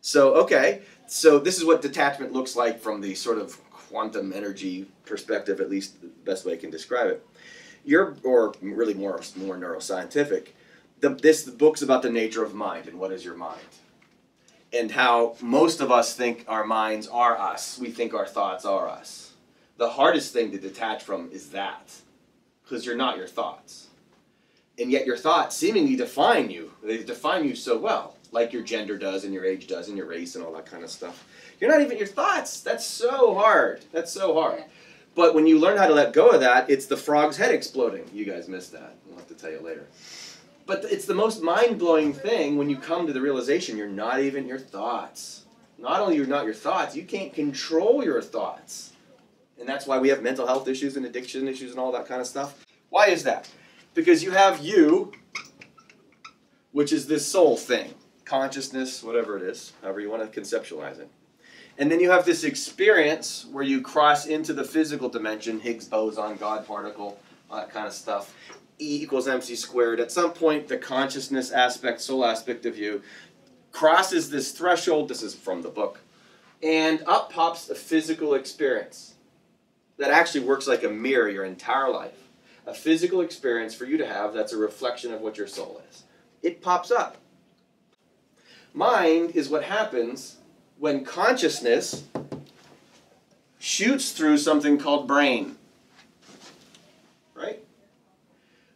So, okay, so this is what detachment looks like from the sort of quantum energy perspective, at least the best way I can describe it. Or really more neuroscientific. The book's about the nature of mind and what is your mind. And how most of us think our minds are us. We think our thoughts are us. The hardest thing to detach from is that, because you're not your thoughts. And yet your thoughts seemingly define you. They define you so well, like your gender does and your age does and your race and all that kind of stuff. You're not even your thoughts. That's so hard. That's so hard. But when you learn how to let go of that, it's the frog's head exploding. You guys missed that. I'll have to tell you later. But it's the most mind-blowing thing when you come to the realization you're not even your thoughts. Not only you're not your thoughts, you can't control your thoughts. And that's why we have mental health issues and addiction issues and all that kind of stuff. Why is that? Because you have you, which is this soul thing, consciousness, whatever it is, however you want to conceptualize it. And then you have this experience where you cross into the physical dimension, Higgs boson, God particle, all that kind of stuff. E equals mc squared. At some point, the consciousness aspect, soul aspect of you, crosses this threshold, this is from the book, and up pops a physical experience that actually works like a mirror your entire life. A physical experience for you to have that's a reflection of what your soul is. It pops up. Mind is what happens when consciousness shoots through something called brain. Right?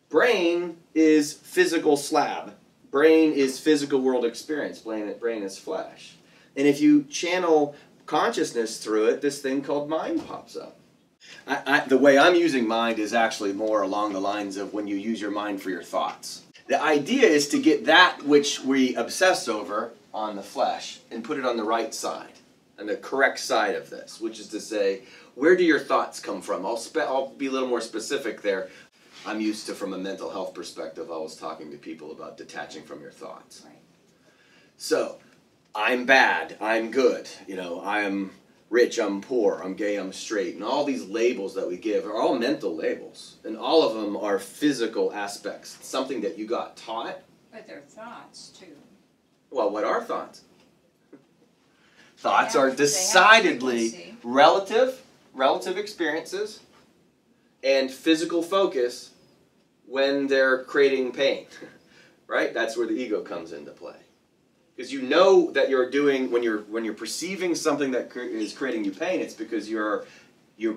Brain is physical slab. Brain is physical world experience. Brain is flesh. And if you channel consciousness through it, this thing called mind pops up. The way I'm using mind is actually more along the lines of when you use your mind for your thoughts. The idea is to get that which we obsess over on the flesh and put it on the right side, on the correct side of this, which is to say, where do your thoughts come from? I'll be a little more specific there. I'm used to, from a mental health perspective, always talking to people about detaching from your thoughts. Right. So, I'm bad, I'm good, I'm rich, I'm poor, I'm gay, I'm straight, and all these labels that we give are all mental labels, and all of them are physical aspects, something that you got taught. But they're thoughts, too. Well, what are thoughts? Thoughts are decidedly relative experiences and physical focus when they're creating pain, right? That's where the ego comes into play. Because you know that you're doing, when you're perceiving something that is creating you pain, it's because you're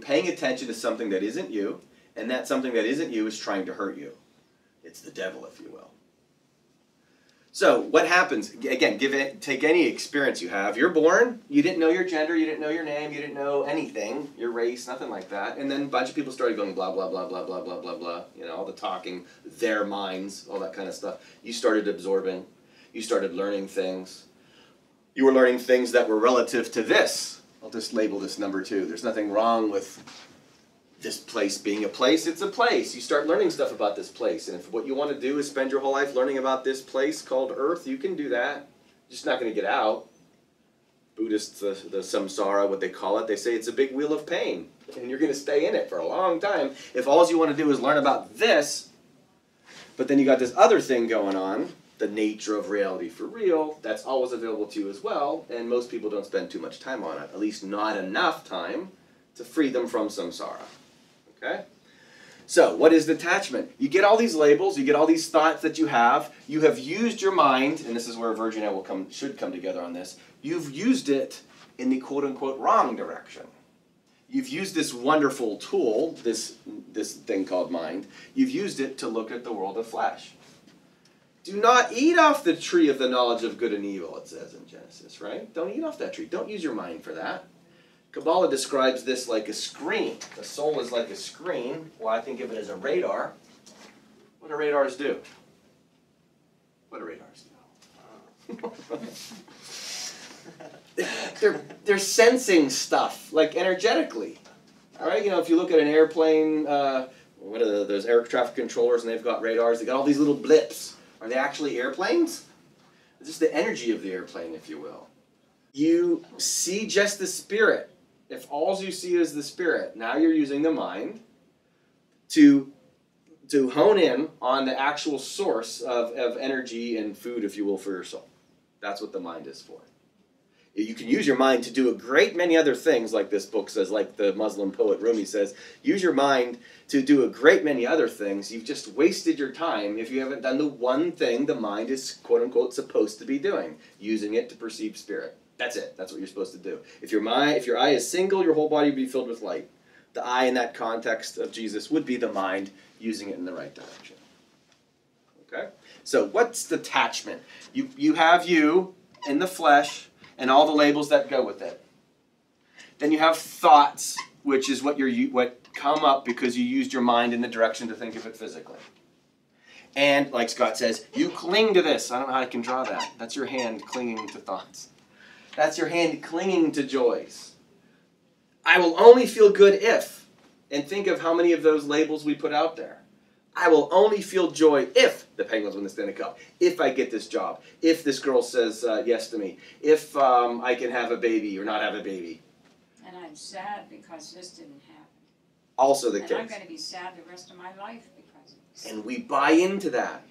paying attention to something that isn't you, and that something that isn't you is trying to hurt you. It's the devil, if you will. So what happens, again, take any experience you have. You're born, you didn't know your gender, you didn't know your name, you didn't know anything, your race, nothing like that. And then a bunch of people started going blah, blah, blah, blah, blah, blah, blah, blah. All the talking, their minds, all that kind of stuff. You started absorbing. You started learning things. You were learning things that were relative to this. I'll just label this number 2. There's nothing wrong with this place being a place. It's a place. You start learning stuff about this place. And if what you want to do is spend your whole life learning about this place called Earth, you can do that. You're just not going to get out. Buddhists, the samsara, what they call it, they say it's a big wheel of pain. And you're going to stay in it for a long time if all you want to do is learn about this. But then you got this other thing going on, the nature of reality for real, that's always available to you as well, and most people don't spend too much time on it, at least not enough time to free them from samsara. Okay? So, what is detachment? You get all these labels, you get all these thoughts that you have used your mind, and this is where Virgin and I should come together on this, you've used it in the quote-unquote wrong direction. You've used this wonderful tool, this thing called mind, you've used it to look at the world of flesh. Do not eat off the tree of the knowledge of good and evil, it says in Genesis, right? Don't eat off that tree. Don't use your mind for that. Kabbalah describes this like a screen. The soul is like a screen. Well, I think of it as a radar. What do radars do? What do radars do? They're sensing stuff, like energetically. All right, if you look at an airplane, what are those air traffic controllers, and they've got radars. They got all these little blips. Are they actually airplanes? It's just the energy of the airplane, if you will. You see just the spirit. If all you see is the spirit, now you're using the mind to hone in on the actual source of energy and food, if you will, for your soul. That's what the mind is for. You can use your mind to do a great many other things, like this book says, like the Muslim poet Rumi says. Use your mind to do a great many other things. You've just wasted your time if you haven't done the one thing the mind is, quote-unquote, supposed to be doing, using it to perceive spirit. That's it. That's what you're supposed to do. If your eye is single, your whole body would be filled with light. The eye in that context of Jesus would be the mind using it in the right direction. Okay? So what's detachment? You have you in the flesh and all the labels that go with it. Then you have thoughts, which is what come up because you used your mind in the direction to think of it physically. And, like Scott says, you cling to this. I don't know how I can draw that. That's your hand clinging to thoughts. That's your hand clinging to joys. I will only feel good if, and think of how many of those labels we put out there. I will only feel joy if the penguins win the Stanley Cup, if I get this job, if this girl says yes to me, if I can have a baby or not have a baby. And I'm sad because this didn't happen. Also the case. And I'm going to be sad the rest of my life because of this. And we buy into that.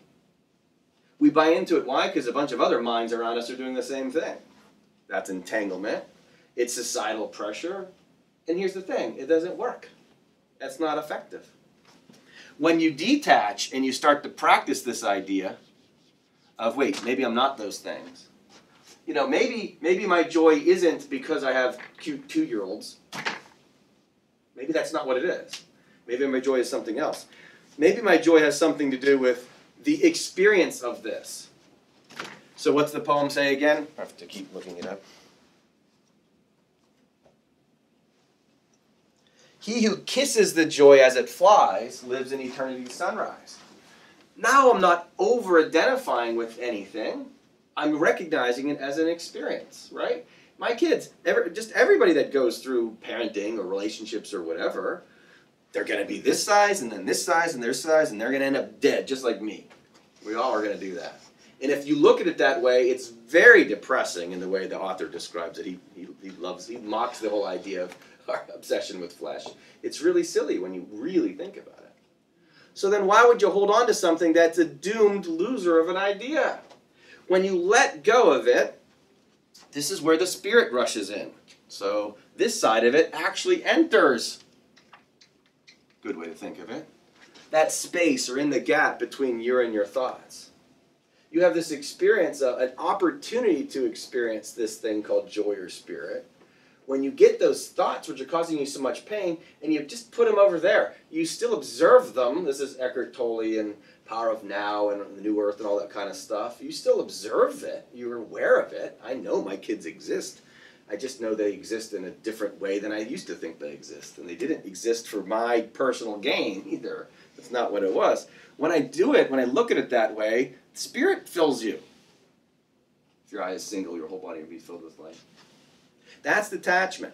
We buy into it. Why? Because a bunch of other minds around us are doing the same thing. That's entanglement. It's societal pressure. And here's the thing. It doesn't work. That's not effective. When you detach and you start to practice this idea of, wait, maybe I'm not those things. You know, maybe my joy isn't because I have cute 2-year-olds. Maybe that's not what it is. Maybe my joy is something else. Maybe my joy has something to do with the experience of this. So what's the poem say again? I have to keep looking it up. He who kisses the joy as it flies lives in eternity's sunrise. Now I'm not over-identifying with anything. I'm recognizing it as an experience, right? My kids, just everybody that goes through parenting or relationships or whatever, they're going to be this size and then this size and their size, and they're going to end up dead just like me. We all are going to do that. And if you look at it that way, it's very depressing in the way the author describes it. He mocks the whole idea of our obsession with flesh. It's really silly when you really think about it. So then why would you hold on to something that's a doomed loser of an idea? When you let go of it, this is where the spirit rushes in. So this side of it actually enters. Good way to think of it. That space or in the gap between you and your thoughts. You have this experience, an opportunity to experience this thing called joy or spirit. When you get those thoughts which are causing you so much pain, and you just put them over there, you still observe them. This is Eckhart Tolle and Power of Now and the New Earth and all that kind of stuff. You still observe it. You're aware of it. I know my kids exist. I just know they exist in a different way than I used to think they exist. And they didn't exist for my personal gain either. That's not what it was. When I do it, when I look at it that way, spirit fills you. If your eye is single, your whole body will be filled with light. That's detachment.